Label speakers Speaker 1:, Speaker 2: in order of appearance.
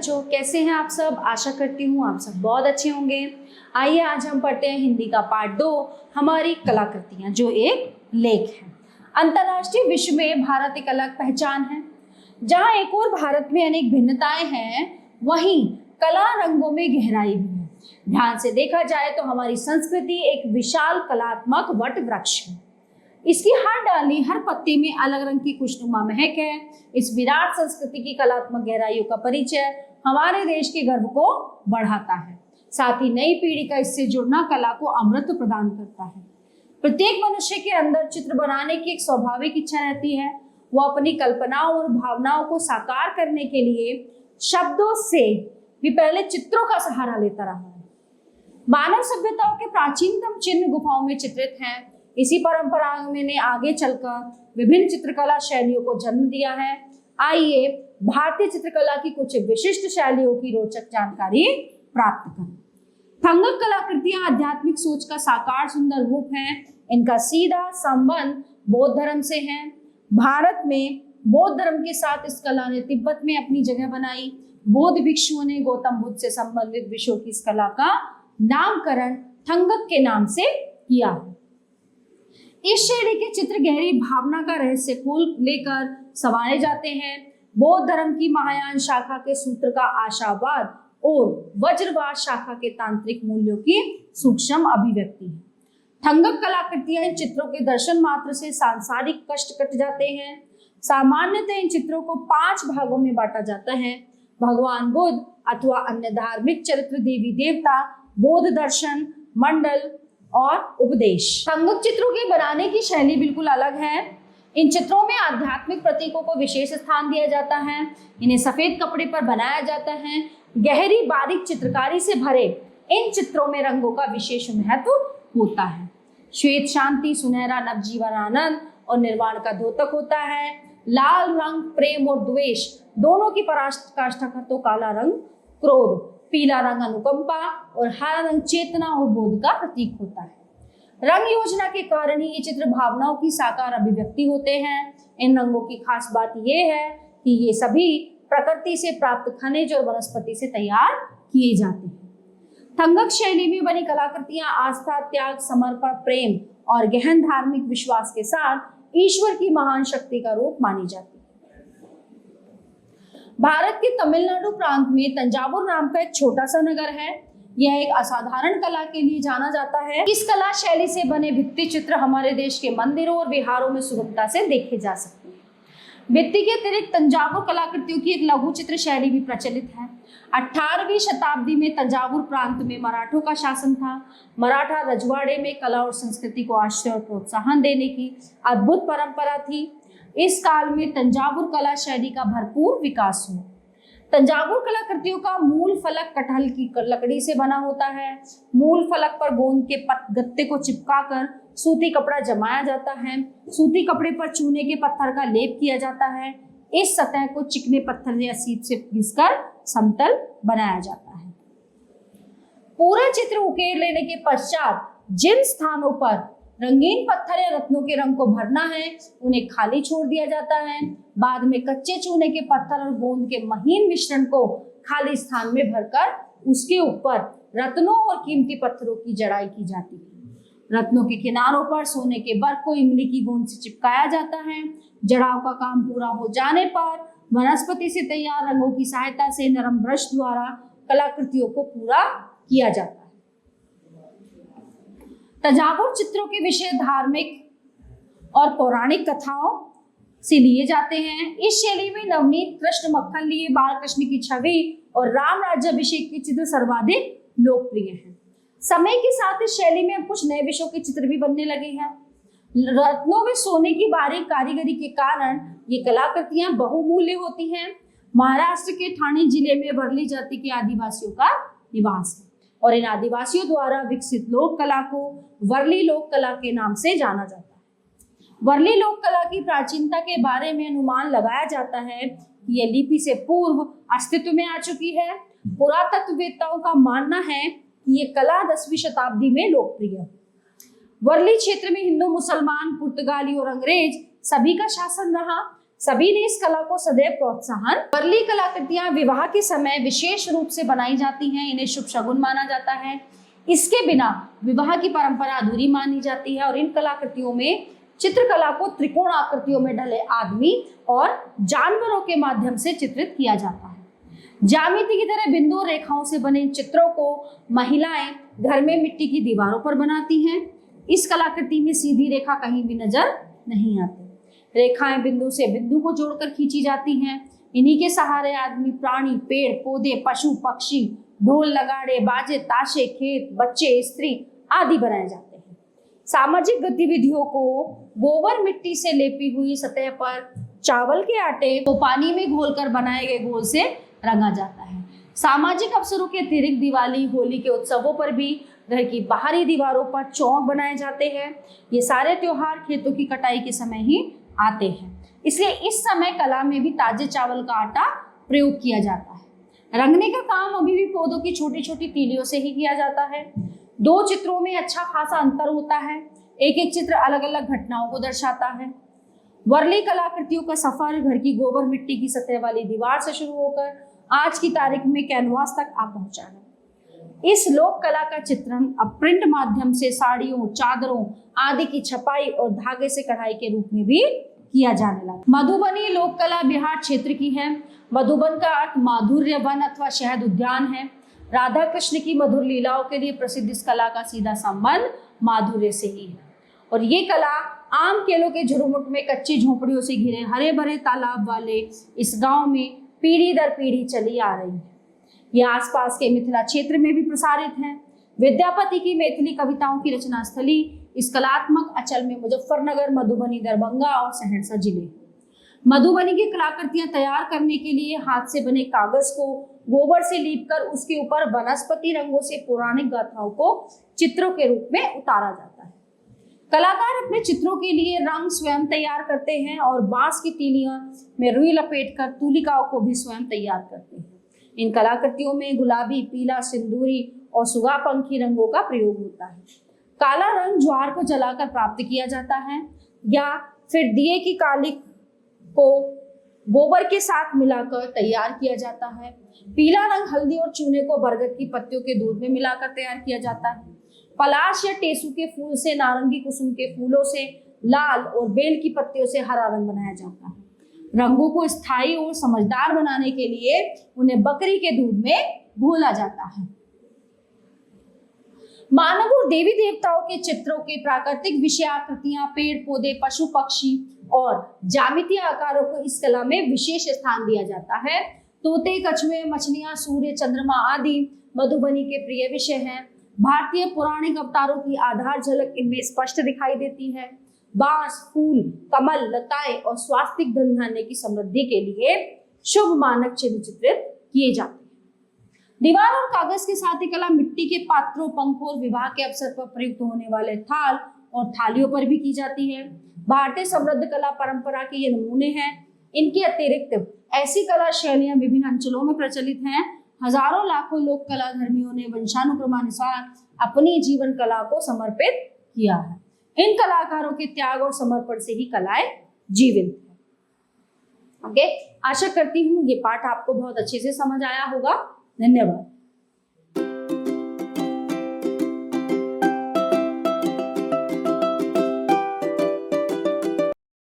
Speaker 1: बच्चों, कैसे हैं आप सब। आशा करती हूँ आप सब बहुत अच्छे होंगे। आइए आज हम पढ़ते हैं हिंदी का पाठ 2, हमारी कलाकृतियां, जो एक लेख है। अंतर्राष्ट्रीय विश्व में भारत एक अलग पहचान है। जहाँ एक और भारत में अनेक भिन्नताएं हैं, वहीं कला रंगों में गहराई भी है। ध्यान से देखा जाए तो हमारी संस्कृति एक विशाल कलात्मक वट वृक्ष है। इसकी हर डाली, हर पत्ती में अलग रंग की खुशनुमा महक है। इस विराट संस्कृति की कलात्मक गहराइयों का परिचय हमारे देश के गर्व को बढ़ाता है। साथ ही नई पीढ़ी का इससे जुड़ना कला को अमृत प्रदान करता है। प्रत्येक मनुष्य के अंदर चित्र बनाने की एक स्वाभाविक इच्छा रहती है। वो अपनी कल्पनाओं और भावनाओं को साकार करने के लिए शब्दों से भी पहले चित्रों का सहारा लेता रहा है। मानव सभ्यताओं के प्राचीनतम चिन्ह गुफाओं में चित्रित हैं। इसी परंपरा ने आगे चलकर विभिन्न चित्रकला शैलियों को जन्म दिया है। आइए भारतीय चित्रकला की कुछ विशिष्ट शैलियों की रोचक जानकारी प्राप्त करें। थंगक कलाकृतियां आध्यात्मिक सोच का साकार सुंदर रूप हैं। इनका सीधा संबंध बौद्ध धर्म से है। भारत में बौद्ध धर्म के साथ इस कला ने तिब्बत में अपनी जगह बनाई। बौद्ध भिक्षुओं ने गौतम बुद्ध से संबंधित विषयों की इस कला का नामकरण थंगक के नाम से किया है। इस शैली के चित्र गहरी भावना का रहस्य खोल लेकर संवारे जाते हैं। बौद्ध धर्म की महायान शाखा के सूत्र का आशावाद और वज्रवाद शाखा के तांत्रिक मूल्यों की सूक्ष्म अभिव्यक्ति है। थंगक कलाकृतियां इन चित्रों के दर्शन मात्र से सांसारिक कष्ट कट जाते हैं। सामान्यतः इन चित्रों को 5 भागों में बांटा जाता है। भगवान बुद्ध अथवा अन्य धार्मिक चरित्र, देवी देवता, बौद्ध दर्शन, मंडल और उपदेश। थंगक चित्रों के बनाने की शैली बिल्कुल अलग है। इन चित्रों में आध्यात्मिक प्रतीकों को विशेष स्थान दिया जाता है। इन्हें सफेद कपड़े पर बनाया जाता है। गहरी बारीक चित्रकारी से भरे इन चित्रों में रंगों का विशेष महत्व होता है। श्वेत शांति, सुनहरा नवजीवन, आनंद और निर्वाण का द्योतक होता है। लाल रंग प्रेम और द्वेष दोनों की पराकाष्ठा का तो काला रंग क्रोध, पीला रंग अनुकंपा और हरा रंग चेतना और बोध का प्रतीक होता है। रंग योजना के कारण ही ये चित्र भावनाओं की साकार अभिव्यक्ति होते हैं। इन रंगों की खास बात यह है कि ये सभी प्रकृति से प्राप्त खनिज और वनस्पति से तैयार किए जाते हैं। थंगक शैली में बनी कलाकृतियां आस्था, त्याग, समर्पण, प्रेम और गहन धार्मिक विश्वास के साथ ईश्वर की महान शक्ति का रूप मानी जाती है। भारत के तमिलनाडु प्रांत में तंजावुर नाम का एक छोटा सा नगर है। यह एक असाधारण कला के लिए जाना जाता है। इस कला शैली से बने भित्ति चित्र हमारे देश के मंदिरों और विहारों में सुगमता से देखे जा सकते हैं। भित्ति के अतिरिक्त तंजावुर कलाकृतियों की एक लघु चित्र शैली भी प्रचलित है। 18वीं शताब्दी में तंजावुर प्रांत में मराठों का शासन था। मराठा रजवाड़े में कला और संस्कृति को आश्रय और प्रोत्साहन देने की अद्भुत परंपरा थी। इस काल में तंजावुर कला शैली का भरपूर विकास हुआ। तंजावुर कलाकृतियों का मूल फलक कटहल की लकड़ी से बना होता है। मूल फलक पर गोंद के गत्ते को चिपकाकर सूती कपड़ा जमाया जाता है। सूती कपड़े पर चूने के पत्थर का लेप किया जाता है। इस सतह को चिकने पत्थर या सीप से घिसकर समतल बनाया जाता है। पूरा चित्र उकेर लेने के पश्चात जिन स्थानों पर रंगीन पत्थर या रत्नों के रंग को भरना है, उन्हें खाली छोड़ दिया जाता है। बाद में कच्चे चूने के पत्थर और गोंद के महीन मिश्रण को खाली स्थान में भरकर उसके ऊपर रत्नों और कीमती पत्थरों की जड़ाई की जाती है। रत्नों के किनारों पर सोने के वर्क को इमली की गोंद से चिपकाया जाता है। जड़ाव का काम पूरा हो जाने पर वनस्पति से तैयार रंगों की सहायता से नरम ब्रश द्वारा कलाकृतियों को पूरा किया जाता है। तंजावुर चित्रों के विषय धार्मिक और पौराणिक कथाओं से लिए जाते हैं। इस शैली में नवनीत कृष्ण मक्खन लिए बाल कृष्ण की छवि और राम राज्याभिषेक के चित्र सर्वाधिक लोकप्रिय हैं। समय के साथ इस शैली में कुछ नए विषयों के चित्र भी बनने लगे हैं। रत्नों में सोने की बारीक कारीगरी के कारण ये कलाकृतियां बहुमूल्य होती हैं। महाराष्ट्र के ठाणे जिले में वर्ली जाति के आदिवासियों का निवास है और इन आदिवासियों द्वारा विकसित लोक कला को वर्ली लोक कला के नाम से जाना जाता है। वर्ली लोक कला की प्राचीनता के बारे में अनुमान लगाया जाता है कि यह लिपि से पूर्व अस्तित्व में आ चुकी है। पुरातत्ववेत्ताओं का मानना है कि ये कला 10वीं शताब्दी में लोकप्रिय है। वर्ली क्षेत्र में हिंदू, मुसलमान, पुर्तगाली और अंग्रेज सभी का शासन रहा। सभी ने इस कला को सदैव प्रोत्साहन। वर्ली कलाकृतियां विवाह के समय विशेष रूप से बनाई जाती हैं, इन्हें शुभ शगुन माना जाता है। इसके बिना विवाह की परंपरा अधूरी मानी जाती है और इन कलाकृतियों में चित्रकला को त्रिकोण आकृतियों में ढले आदमी और जानवरों के माध्यम से चित्रित किया जाता है। ज्यामिति की तरह बिंदु और रेखाओं से बने चित्रों को महिलाएं घर में मिट्टी की दीवारों पर बनाती हैं। इस कलाकृति में सीधी रेखा कहीं भी नजर नहीं आती। रेखाएं बिंदु से बिंदु को जोड़कर खींची जाती हैं। इन्हीं के सहारे आदमी, प्राणी, पेड़ पौधे, पशु पक्षी, ढोल नगाड़े, बाजे, ताशे, खेत, बच्चे, स्त्री आदि बनाए जाते हैं। सामाजिक गतिविधियों को गोबर मिट्टी से लेपी हुई सतह पर चावल के आटे को पानी में घोलकर बनाए गए घोल से रंगा जाता है। सामाजिक अवसरों के अतिरिक्त दिवाली, होली के उत्सवों पर भी घर की बाहरी दीवारों पर चौक बनाए जाते हैं। ये सारे त्योहार खेतों की कटाई के समय ही आते हैं, इसलिए इस समय कला में भी ताजे चावल का आटा प्रयोग किया जाता है। रंगने का काम अभी भी पौधों की छोटी छोटी तीलियों से ही किया जाता है। दो चित्रों में अच्छा खासा अंतर होता है। एक एक चित्र अलग अलग घटनाओं को दर्शाता है। वर्ली कलाकृतियों का सफर घर की गोबर मिट्टी की सतह वाली दीवार से शुरू होकर आज की तारीख में कैनवास तक आ पहुंचा है। इस लोक कला का चित्रण अब प्रिंट माध्यम से साड़ियों, चादरों आदि की छपाई और धागे से कढ़ाई के रूप में भी किया जाने लगा। मधुबनी लोक कला बिहार क्षेत्र की है। मधुबन का अर्थ माधुर्य वन अथवा शहद उद्यान है। राधा कृष्ण की मधुर लीलाओं के लिए प्रसिद्ध इस कला का सीधा संबंध माधुर्य से ही है और ये कला आम केलों के झुरमुट में कच्ची झोपड़ियों से घिरे हरे भरे तालाब वाले इस गांव में पीढ़ी दर पीढ़ी चली आ रही है। ये आसपास के मिथिला क्षेत्र में भी प्रसारित है। विद्यापति की मैथिली कविताओं की रचना स्थली इस कलात्मक अचल में मुजफ्फरनगर, मधुबनी, दरभंगा और सहरसा जिले। मधुबनी की कलाकृतियां तैयार करने के लिए हाथ से बने कागज को गोबर से लीपकर उसके ऊपर वनस्पति रंगों से पौराणिक गाथाओं को चित्रों के रूप में उतारा जाता है। कलाकार अपने चित्रों के लिए रंग स्वयं तैयार करते हैं और बांस की तीलियों में रुई लपेटकर तूलिकाओं को भी स्वयं तैयार करते हैं। इन कलाकृतियों में गुलाबी, पीला, सिंदूरी और सुगापंखी रंगों का प्रयोग होता है। काला रंग ज्वार को जलाकर प्राप्त किया जाता है या फिर दिए की कालिक को गोबर के साथ मिलाकर तैयार किया जाता है। पीला रंग हल्दी और चूने को बरगद की पत्तियों के दूध में मिलाकर तैयार किया जाता है। पलाश या टेसू के फूल से, नारंगी कुसुम के फूलों से, लाल और बेल की पत्तियों से हरा रंग बनाया जाता है। रंगों को स्थायी और समझदार बनाने के लिए उन्हें बकरी के दूध में घोला जाता है। मानव और देवी देवताओं के चित्रों के प्राकृतिक विषय आकृतियां, पेड़ पौधे, पशु पक्षी और ज्यामितीय आकारों को इस कला में विशेष स्थान दिया जाता है। तोते, कछुए, मछलियां, सूर्य, चंद्रमा आदि मधुबनी के प्रिय विषय हैं। भारतीय पौराणिक अवतारों की आधार झलक इनमें स्पष्ट दिखाई देती है। बांस, फूल, कमल, लताएं और स्वास्तिक धन धान्य की समृद्धि के लिए शुभ मानक चिन्ह चित्रित किए जाते हैं। दीवार और कागज के साथ ही कला मिट्टी के पात्रों, पंखों और विवाह के अवसर पर प्रयुक्त होने वाले थाल और थालियों पर भी की जाती है। भारतीय समृद्ध कला परंपरा के ये नमूने हैं। इनके अतिरिक्त ऐसी कला शैलियां विभिन्न अंचलों में प्रचलित हैं। हजारों लाखों लोक कला धर्मियों ने वंशानुक्रमानुसार अपनी जीवन कला को समर्पित किया है। इन कलाकारों के त्याग और समर्पण से ही कलाएं जीवित है। ओके, आशा करती हूँ ये पाठ आपको बहुत अच्छे से समझ आया होगा। धन्यवाद।